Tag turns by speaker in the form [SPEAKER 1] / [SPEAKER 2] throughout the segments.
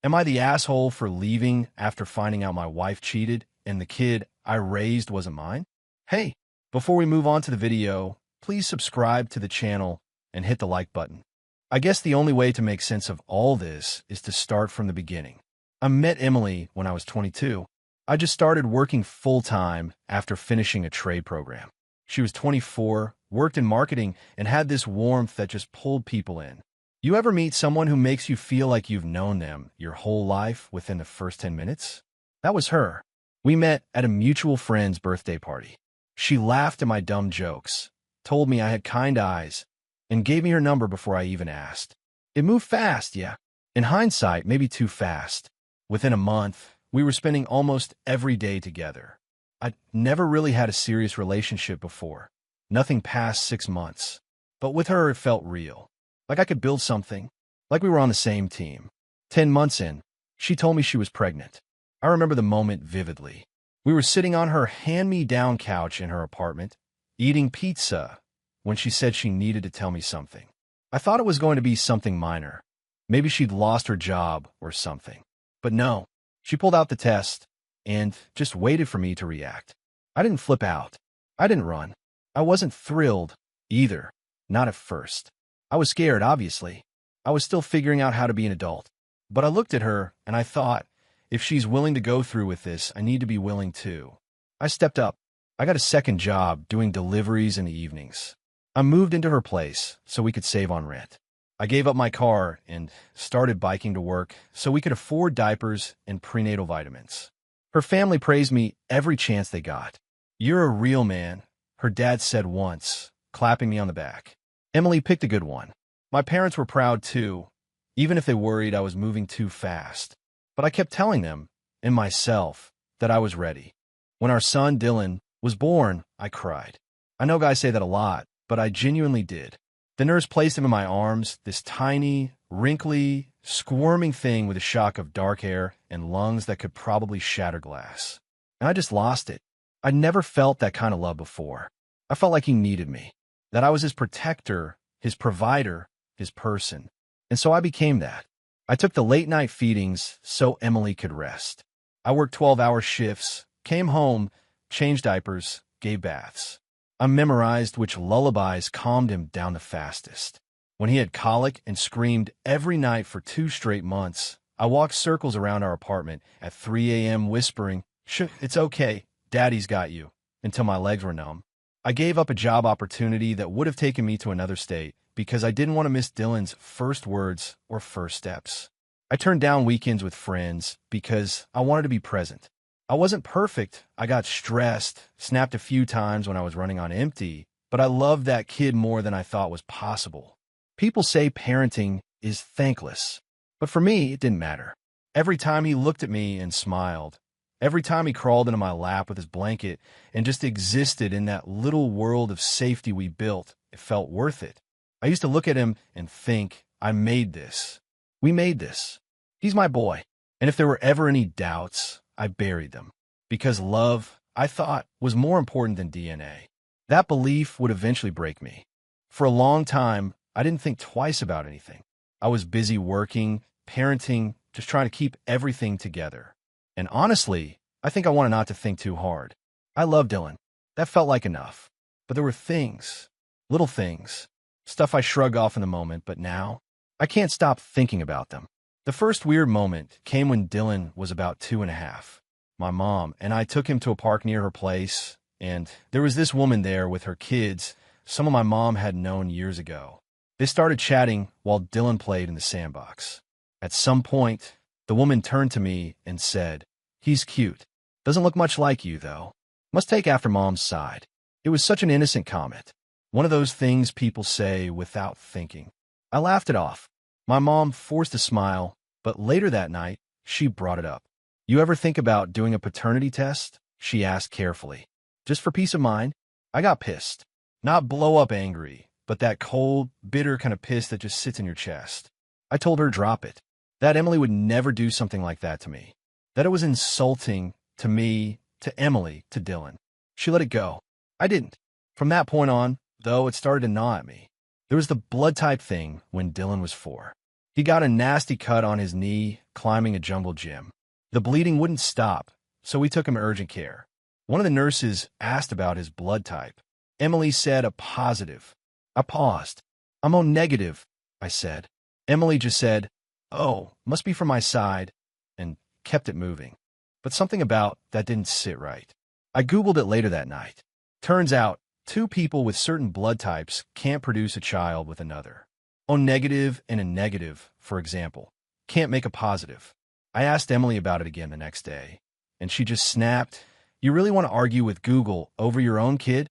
[SPEAKER 1] Am I the asshole for leaving after finding out my wife cheated and the kid I raised wasn't mine? Hey, before we move on to the video, please subscribe to the channel and hit the like button. I guess the only way to make sense of all this is to start from the beginning. I met Emily when I was 22. I just started working full-time after finishing a trade program. She was 24, worked in marketing, and had this warmth that just pulled people in. You ever meet someone who makes you feel like you've known them your whole life within the first 10 minutes? That was her. We met at a mutual friend's birthday party. She laughed at my dumb jokes, told me I had kind eyes, and gave me her number before I even asked. It moved fast, yeah. In hindsight, maybe too fast. Within a month, we were spending almost every day together. I'd never really had a serious relationship before. Nothing past 6 months. But with her, it felt real. Like I could build something. Like we were on the same team. 10 months in, she told me she was pregnant. I remember the moment vividly. We were sitting on her hand-me-down couch in her apartment, eating pizza, when she said she needed to tell me something. I thought it was going to be something minor. Maybe she'd lost her job or something. But no, she pulled out the test and just waited for me to react. I didn't flip out. I didn't run. I wasn't thrilled either. Not at first. I was scared, obviously. I was still figuring out how to be an adult. But I looked at her and I thought, if she's willing to go through with this, I need to be willing too. I stepped up. I got a second job doing deliveries in the evenings. I moved into her place so we could save on rent. I gave up my car and started biking to work so we could afford diapers and prenatal vitamins. Her family praised me every chance they got. "You're a real man," her dad said once, clapping me on the back. Emily picked a good one. My parents were proud too, even if they worried I was moving too fast. But I kept telling them, and myself, that I was ready. When our son, Dylan, was born, I cried. I know guys say that a lot, but I genuinely did. The nurse placed him in my arms, this tiny, wrinkly, squirming thing with a shock of dark hair and lungs that could probably shatter glass. And I just lost it. I'd never felt that kind of love before. I felt like he needed me, that I was his protector, his provider, his person. And so I became that. I took the late-night feedings so Emily could rest. I worked 12-hour shifts, came home, changed diapers, gave baths. I memorized which lullabies calmed him down the fastest. When he had colic and screamed every night for 2 straight months, I walked circles around our apartment at 3 a.m. whispering, "Shh, it's okay, Daddy's got you," until my legs were numb. I gave up a job opportunity that would have taken me to another state because I didn't want to miss Dylan's first words or first steps. I turned down weekends with friends because I wanted to be present. I wasn't perfect. I got stressed, snapped a few times when I was running on empty, but I loved that kid more than I thought was possible. People say parenting is thankless, but for me, it didn't matter. Every time he looked at me and smiled, every time he crawled into my lap with his blanket and just existed in that little world of safety we built, it felt worth it. I used to look at him and think, I made this. We made this. He's my boy. And if there were ever any doubts, I buried them. Because love, I thought, was more important than DNA. That belief would eventually break me. For a long time, I didn't think twice about anything. I was busy working, parenting, just trying to keep everything together. And honestly, I think I wanted not to think too hard. I loved Dylan. That felt like enough. But there were things, little things, stuff I shrug off in the moment, but now, I can't stop thinking about them. The first weird moment came when Dylan was about 2.5. My mom and I took him to a park near her place, and there was this woman there with her kids, someone my mom had known years ago. They started chatting while Dylan played in the sandbox. At some point, the woman turned to me and said, "He's cute. Doesn't look much like you, though. Must take after Mom's side." It was such an innocent comment. One of those things people say without thinking. I laughed it off. My mom forced a smile, but later that night, she brought it up. "You ever think about doing a paternity test?" she asked carefully. Just for peace of mind, I got pissed. Not blow up angry, but that cold, bitter kind of piss that just sits in your chest. I told her drop it. That Emily would never do something like that to me. That it was insulting to me, to Emily, to Dylan. She let it go. I didn't. From that point on, though, it started to gnaw at me. There was the blood type thing when Dylan was 4. He got a nasty cut on his knee, climbing a jungle gym. The bleeding wouldn't stop, so we took him to urgent care. One of the nurses asked about his blood type. Emily said a positive. I paused. I'm O negative, I said. Emily just said, "Oh, must be from my side," and kept it moving. But something about that didn't sit right. I Googled it later that night. Turns out, two people with certain blood types can't produce a child with another. O negative and a negative, for example, can't make a positive. I asked Emily about it again the next day, and she just snapped, "You really want to argue with Google over your own kid?"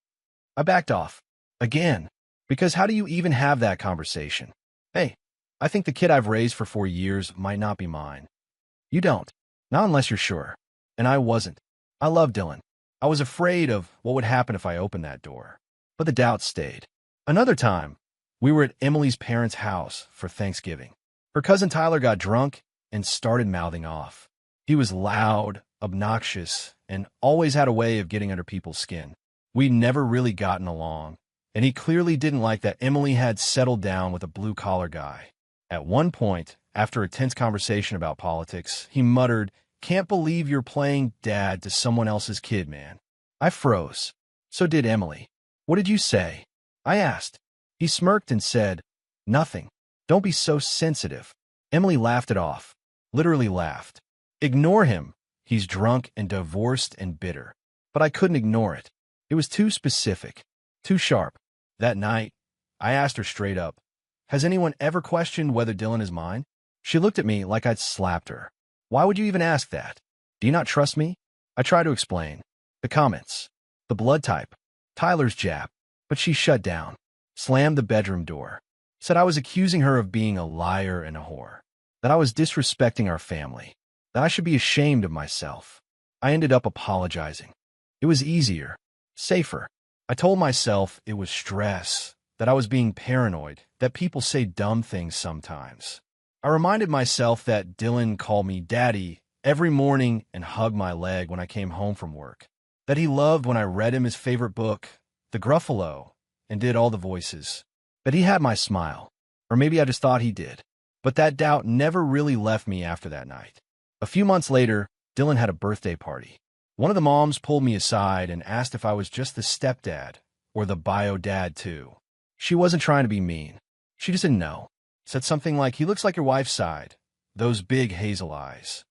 [SPEAKER 1] I backed off. Again. Because how do you even have that conversation? Hey, I think the kid I've raised for 4 years might not be mine. You don't. Not unless you're sure. And I wasn't. I love Dylan. I was afraid of what would happen if I opened that door. But the doubt stayed. Another time, we were at Emily's parents' house for Thanksgiving. Her cousin Tyler got drunk and started mouthing off. He was loud, obnoxious, and always had a way of getting under people's skin. We'd never really gotten along, and he clearly didn't like that Emily had settled down with a blue-collar guy. At one point, after a tense conversation about politics, he muttered, "Can't believe you're playing dad to someone else's kid, man." I froze. So did Emily. "What did you say?" I asked. He smirked and said, "Nothing. Don't be so sensitive." Emily laughed it off. Literally laughed. "Ignore him. He's drunk and divorced and bitter." But I couldn't ignore it. It was too specific, too sharp. That night, I asked her straight up, "Has anyone ever questioned whether Dylan is mine?" She looked at me like I'd slapped her. "Why would you even ask that? Do you not trust me?" I tried to explain. The comments. The blood type. Tyler's jab. But she shut down. Slammed the bedroom door. Said I was accusing her of being a liar and a whore. That I was disrespecting our family. That I should be ashamed of myself. I ended up apologizing. It was easier. Safer. I told myself it was stress. That I was being paranoid. That people say dumb things sometimes. I reminded myself that Dylan called me daddy every morning and hugged my leg when I came home from work. That he loved when I read him his favorite book, The Gruffalo, and did all the voices. That he had my smile. Or maybe I just thought he did. But that doubt never really left me after that night. A few months later, Dylan had a birthday party. One of the moms pulled me aside and asked if I was just the stepdad or the bio dad too. She wasn't trying to be mean. She just didn't know. Said something like, "He looks like your wife's side. Those big hazel eyes."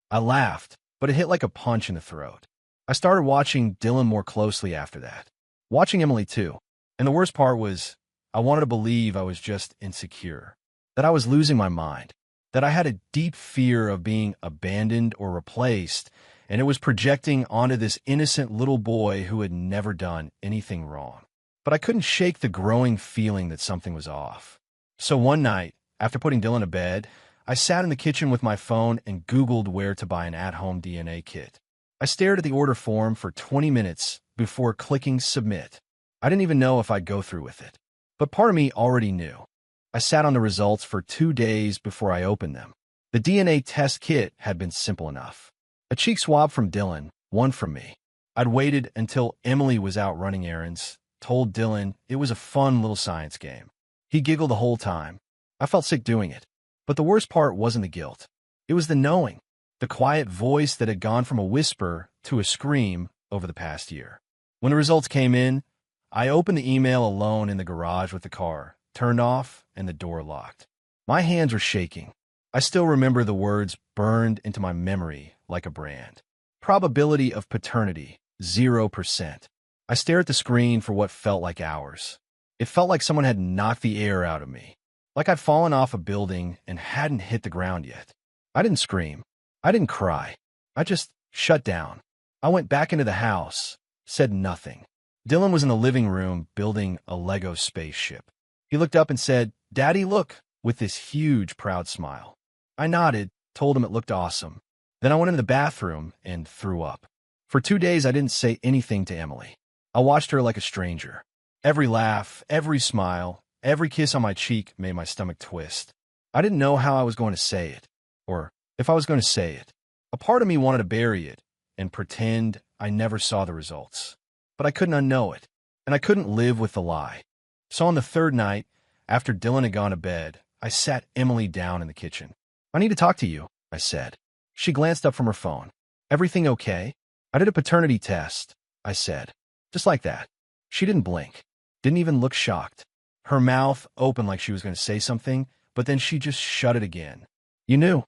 [SPEAKER 1] I laughed, but it hit like a punch in the throat. I started watching Dylan more closely after that. Watching Emily too. And the worst part was, I wanted to believe I was just insecure. That I was losing my mind. That I had a deep fear of being abandoned or replaced, and it was projecting onto this innocent little boy who had never done anything wrong. But I couldn't shake the growing feeling that something was off. So one night, after putting Dylan to bed, I sat in the kitchen with my phone and Googled where to buy an at-home DNA kit. I stared at the order form for 20 minutes before clicking submit. I didn't even know if I'd go through with it. But part of me already knew. I sat on the results for 2 days before I opened them. The DNA test kit had been simple enough. A cheek swab from Dylan, one from me. I'd waited until Emily was out running errands, told Dylan it was a fun little science game. He giggled the whole time. I felt sick doing it. But the worst part wasn't the guilt. It was the knowing. The quiet voice that had gone from a whisper to a scream over the past year. When the results came in, I opened the email alone in the garage with the car, turned off, and the door locked. My hands were shaking. I still remember the words burned into my memory like a brand. Probability of paternity, 0%. I stared at the screen for what felt like hours. It felt like someone had knocked the air out of me. Like I'd fallen off a building and hadn't hit the ground yet. I didn't scream. I didn't cry. I just shut down. I went back into the house, said nothing. Dylan was in the living room building a Lego spaceship. He looked up and said, "Daddy, look," with this huge, proud smile. I nodded, told him it looked awesome. Then I went into the bathroom and threw up. For 2 days, I didn't say anything to Emily. I watched her like a stranger. Every laugh, every smile, every kiss on my cheek made my stomach twist. I didn't know how I was going to say it, or if I was going to say it. A part of me wanted to bury it and pretend I never saw the results. But I couldn't unknow it, and I couldn't live with the lie. So on the third night, after Dylan had gone to bed, I sat Emily down in the kitchen. "I need to talk to you," I said. She glanced up from her phone. Everything okay? I did a paternity test, I said. Just like that. She didn't blink. Didn't even look shocked. Her mouth opened like she was going to say something, but then she just shut it again. You knew,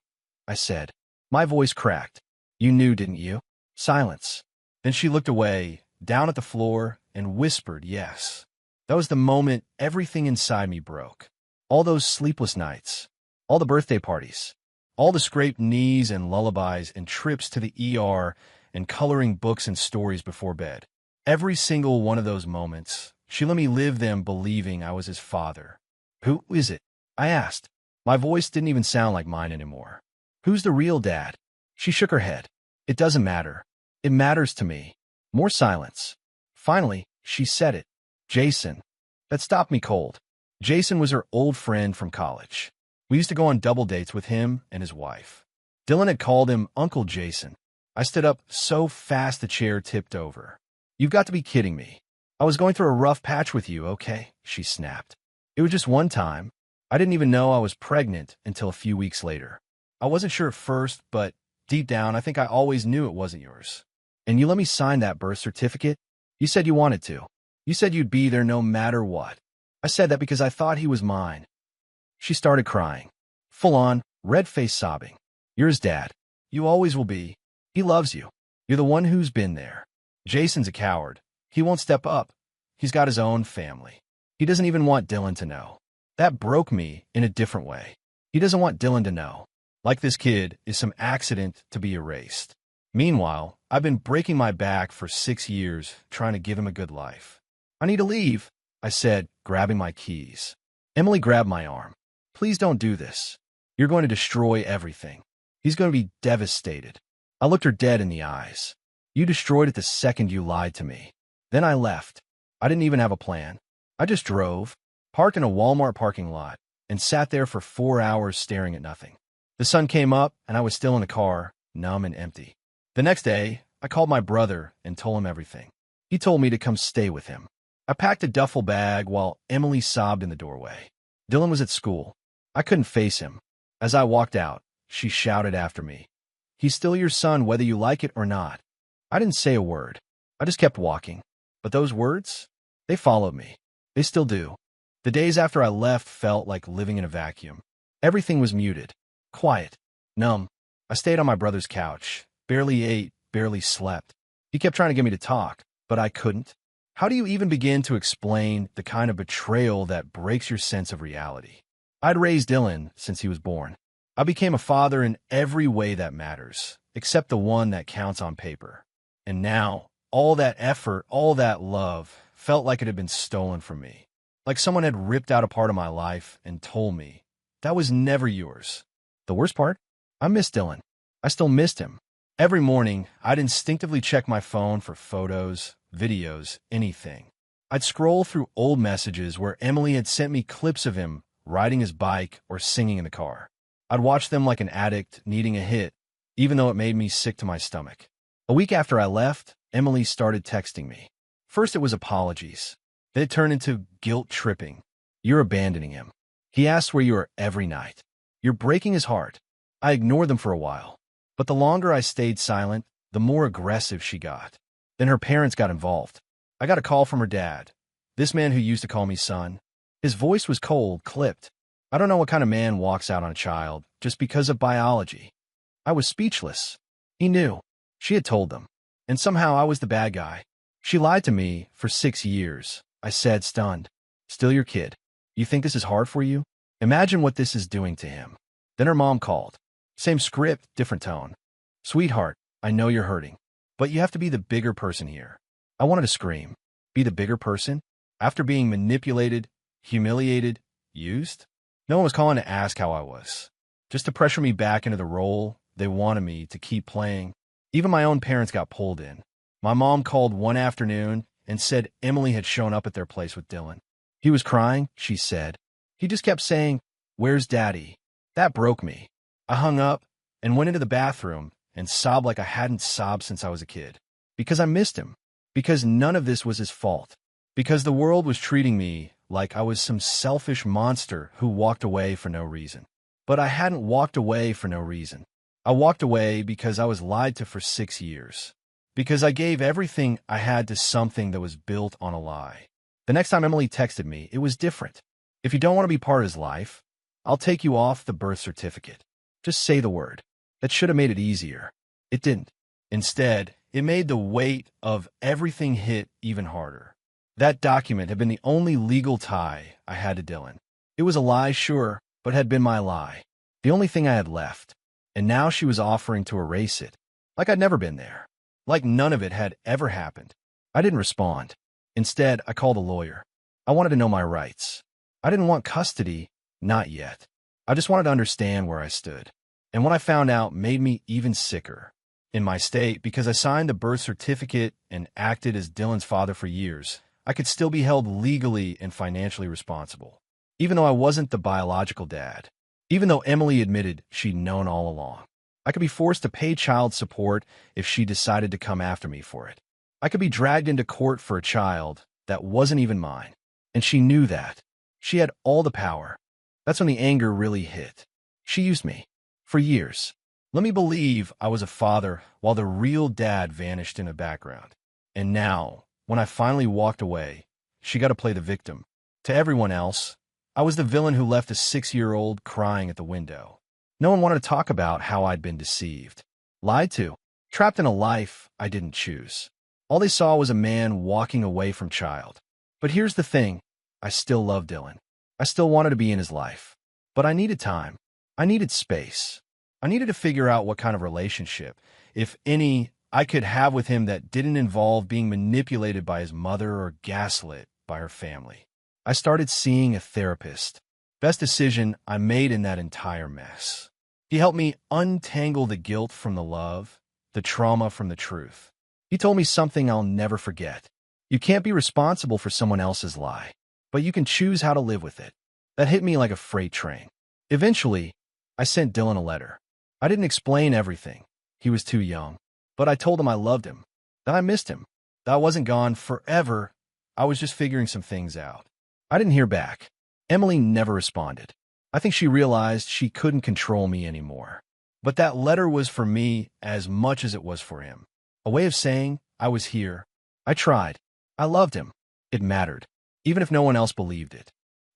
[SPEAKER 1] I said. My voice cracked. You knew, didn't you? Silence. Then she looked away, down at the floor, and whispered yes. That was the moment everything inside me broke. All those sleepless nights, all the birthday parties, all the scraped knees and lullabies and trips to the ER and coloring books and stories before bed. Every single one of those moments, she let me live them believing I was his father. Who is it? I asked. My voice didn't even sound like mine anymore. Who's the real dad? She shook her head. It doesn't matter. It matters to me. More silence. Finally, she said it. Jason. That stopped me cold. Jason was her old friend from college. We used to go on double dates with him and his wife. Dylan had called him Uncle Jason. I stood up so fast the chair tipped over. You've got to be kidding me. I was going through a rough patch with you, okay? She snapped. It was just one time. I didn't even know I was pregnant until a few weeks later. I wasn't sure at first, but deep down, I think I always knew it wasn't yours. And you let me sign that birth certificate? You said you wanted to. You said you'd be there no matter what. I said that because I thought he was mine. She started crying. Full on, red-faced sobbing. You're his dad. You always will be. He loves you. You're the one who's been there. Jason's a coward. He won't step up. He's got his own family. He doesn't even want Dylan to know. That broke me in a different way. He doesn't want Dylan to know. Like this kid is some accident to be erased. Meanwhile, I've been breaking my back for 6 years trying to give him a good life. I need to leave, I said, grabbing my keys. Emily grabbed my arm. Please don't do this. You're going to destroy everything. He's going to be devastated. I looked her dead in the eyes. You destroyed it the second you lied to me. Then I left. I didn't even have a plan. I just drove, parked in a Walmart parking lot, and sat there for 4 hours staring at nothing. The sun came up, and I was still in the car, numb and empty. The next day, I called my brother and told him everything. He told me to come stay with him. I packed a duffel bag while Emily sobbed in the doorway. Dylan was at school. I couldn't face him. As I walked out, she shouted after me. He's still your son whether you like it or not. I didn't say a word. I just kept walking. But those words, they followed me. They still do. The days after I left felt like living in a vacuum. Everything was muted, quiet, numb. I stayed on my brother's couch, barely ate, barely slept. He kept trying to get me to talk, but I couldn't. How do you even begin to explain the kind of betrayal that breaks your sense of reality? I'd raised Dylan since he was born. I became a father in every way that matters, except the one that counts on paper. And now, all that effort, all that love, felt like it had been stolen from me. Like someone had ripped out a part of my life and told me, that was never yours. The worst part? I missed Dylan. I still missed him. Every morning, I'd instinctively check my phone for photos, videos, anything. I'd scroll through old messages where Emily had sent me clips of him riding his bike or singing in the car. I'd watch them like an addict needing a hit, even though it made me sick to my stomach. A week after I left, Emily started texting me. First it was apologies. Then it turned into guilt tripping. You're abandoning him. He asks where you are every night. You're breaking his heart. I ignored them for a while. But the longer I stayed silent, the more aggressive she got. Then her parents got involved. I got a call from her dad, this man who used to call me son. His voice was cold, clipped. I don't know what kind of man walks out on a child just because of biology. I was speechless. He knew. She had told them. And somehow I was the bad guy. She lied to me for 6 years. I said, stunned. Still your kid. You think this is hard for you? Imagine what this is doing to him. Then her mom called. Same script, different tone. Sweetheart, I know you're hurting, but you have to be the bigger person here. I wanted to scream. Be the bigger person? After being manipulated, humiliated, used? No one was calling to ask how I was. Just to pressure me back into the role they wanted me to keep playing. Even my own parents got pulled in. My mom called one afternoon and said Emily had shown up at their place with Dylan. He was crying, she said. He just kept saying, "Where's Daddy?" That broke me. I hung up and went into the bathroom and sobbed like I hadn't sobbed since I was a kid. Because I missed him. Because none of this was his fault. Because the world was treating me like I was some selfish monster who walked away for no reason. But I hadn't walked away for no reason. I walked away because I was lied to for 6 years. Because I gave everything I had to something that was built on a lie. The next time Emily texted me, it was different. If you don't want to be part of his life, I'll take you off the birth certificate. Just say the word. That should have made it easier. It didn't. Instead, it made the weight of everything hit even harder. That document had been the only legal tie I had to Dylan. It was a lie, sure, but had been my lie. The only thing I had left. And now she was offering to erase it. Like I'd never been there. Like none of it had ever happened. I didn't respond. Instead, I called a lawyer. I wanted to know my rights. I didn't want custody, not yet. I just wanted to understand where I stood. And what I found out made me even sicker. In my state, because I signed the birth certificate and acted as Dylan's father for years, I could still be held legally and financially responsible. Even though I wasn't the biological dad. Even though Emily admitted she'd known all along. I could be forced to pay child support if she decided to come after me for it. I could be dragged into court for a child that wasn't even mine. And she knew that. She had all the power. That's when the anger really hit. She used me. For years. Let me believe I was a father while the real dad vanished in the background. And now, when I finally walked away, she got to play the victim. To everyone else, I was the villain who left a 6-year-old crying at the window. No one wanted to talk about how I'd been deceived, lied to, trapped in a life I didn't choose. All they saw was a man walking away from child. But here's the thing, I still loved Dylan. I still wanted to be in his life. But I needed time. I needed space. I needed to figure out what kind of relationship, if any, I could have with him that didn't involve being manipulated by his mother or gaslit by her family. I started seeing a therapist. Best decision I made in that entire mess. He helped me untangle the guilt from the love, the trauma from the truth. He told me something I'll never forget. You can't be responsible for someone else's lie, but you can choose how to live with it. That hit me like a freight train. Eventually, I sent Dylan a letter. I didn't explain everything. He was too young. But I told him I loved him, that I missed him, that I wasn't gone forever. I was just figuring some things out. I didn't hear back. Emily never responded. I think she realized she couldn't control me anymore. But that letter was for me as much as it was for him. A way of saying I was here. I tried. I loved him. It mattered, even if no one else believed it.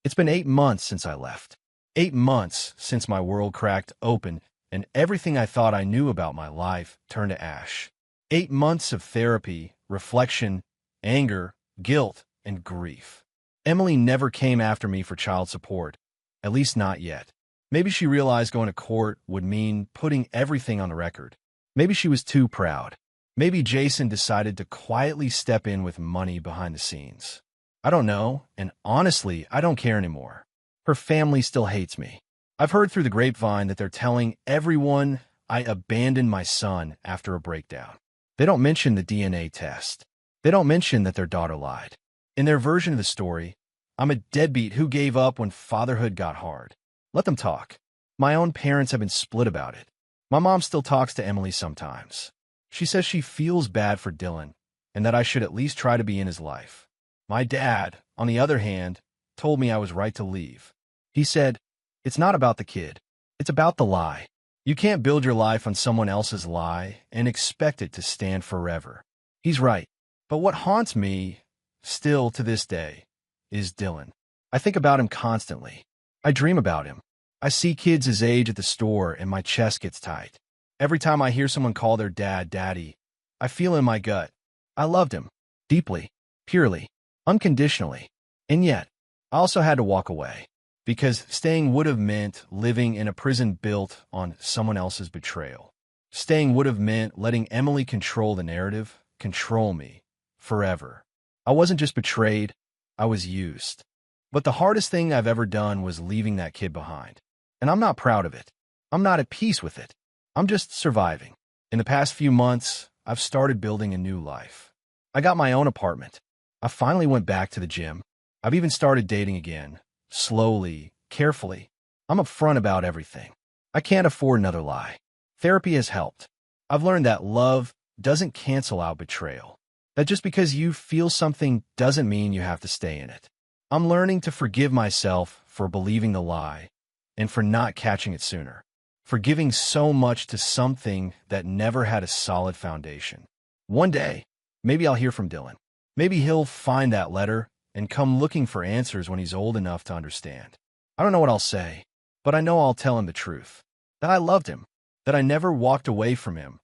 [SPEAKER 1] It's been 8 months since I left. 8 months since my world cracked open and everything I thought I knew about my life turned to ash. 8 months of therapy, reflection, anger, guilt, and grief. Emily never came after me for child support, at least not yet. Maybe she realized going to court would mean putting everything on the record. Maybe she was too proud. Maybe Jason decided to quietly step in with money behind the scenes. I don't know, and honestly, I don't care anymore. Her family still hates me. I've heard through the grapevine that they're telling everyone I abandoned my son after a breakdown. They don't mention the DNA test. They don't mention that their daughter lied. In their version of the story, I'm a deadbeat who gave up when fatherhood got hard. Let them talk. My own parents have been split about it. My mom still talks to Emily sometimes. She says she feels bad for Dylan and that I should at least try to be in his life. My dad, on the other hand, told me I was right to leave. He said, "It's not about the kid. It's about the lie. You can't build your life on someone else's lie and expect it to stand forever." He's right. But what haunts me, still to this day, is Dylan. I think about him constantly. I dream about him. I see kids his age at the store and my chest gets tight. Every time I hear someone call their dad daddy, I feel in my gut. I loved him. Deeply. Purely. Unconditionally. And yet, I also had to walk away. Because staying would have meant living in a prison built on someone else's betrayal. Staying would have meant letting Emily control the narrative, control me, forever. I wasn't just betrayed, I was used. But the hardest thing I've ever done was leaving that kid behind. And I'm not proud of it. I'm not at peace with it. I'm just surviving. In the past few months, I've started building a new life. I got my own apartment. I finally went back to the gym. I've even started dating again. Slowly, carefully. I'm upfront about everything. I can't afford another lie. Therapy has helped. I've learned that love doesn't cancel out betrayal. That just because you feel something doesn't mean you have to stay in it. I'm learning to forgive myself for believing the lie and for not catching it sooner. for giving so much to something that never had a solid foundation. One day, maybe I'll hear from Dylan. Maybe he'll find that letter and come looking for answers when he's old enough to understand. I don't know what I'll say, but I know I'll tell him the truth. That I loved him, that I never walked away from him.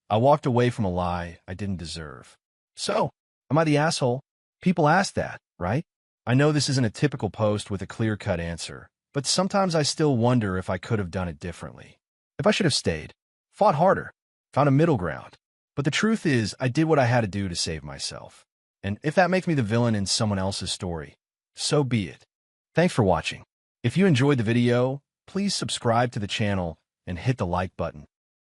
[SPEAKER 1] I walked away from a lie I didn't deserve. So, am I the asshole? People ask that, right? I know this isn't a typical post with a clear-cut answer, but sometimes I still wonder if I could have done it differently. If I should have stayed, fought harder, found a middle ground. But the truth is, I did what I had to do to save myself. And if that makes me the villain in someone else's story, so be it. Thanks for watching. If you enjoyed the video, please subscribe to the channel and hit the like button.